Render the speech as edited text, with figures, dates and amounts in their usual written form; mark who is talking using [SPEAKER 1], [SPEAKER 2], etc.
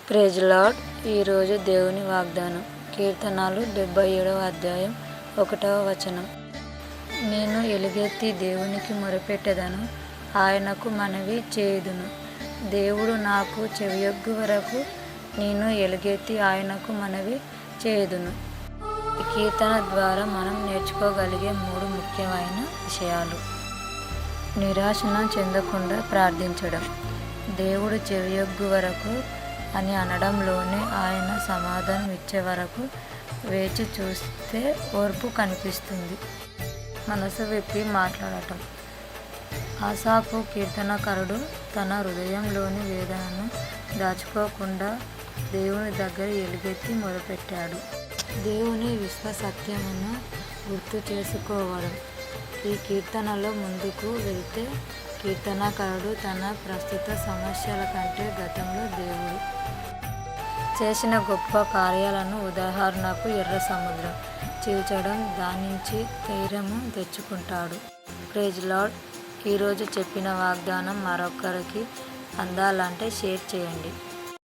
[SPEAKER 1] Praise lord. ఈరోజు దేవుని వాగ్దానం కీర్తనలు 77వ అధ్యాయం 1వ వచనం. నేను ఎలుగెత్తి దేవునికి మొరపెట్టెదను, ఆయనకు మనవి చేయుదును. దేవుడు నాకు చెవియొగ్గు వరకు నేను ఎలుగెత్తి ఆయనకు మనవి చేయుదును. ఈ కీర్తన ద్వారా మనం నేర్చుకోగలిగే 3 ముఖ్యమైన విషయాలు. నిరాశన చెందకుండా ప్రార్థించడం. దేవుడు చెవియొగ్గు వరకు అని అనడంలోనే ఆయన సమాధానం ఇచ్చే వరకు వేచి చూస్తే ఓర్పు కనిపిస్తుంది. మనసు విప్పి మాట్లాడటం. ఆసాపు కీర్తనకారుడు తన హృదయంలోని వేదనను దాచుకోకుండా దేవుని దగ్గర ఎలుగెత్తి మొరపెట్టాడు. దేవుని విశ్వసత్యమును గుర్తు చేసుకోవడం. ఈ కీర్తనలో ముందుకు వెళ్తే కీర్తనకారుడు తన ప్రస్తుత సమస్యల కంటే గతంలో దేవుడు చేసిన గొప్ప కార్యాలను, ఉదాహరణకు ఎర్ర సముద్రం చీల్చడం, దాని నుంచి ధైర్యము తెచ్చుకుంటాడు. Praise lord. ఈరోజు చెప్పిన వాగ్దానం మరొకరికి అందాలంటే షేర్ చేయండి.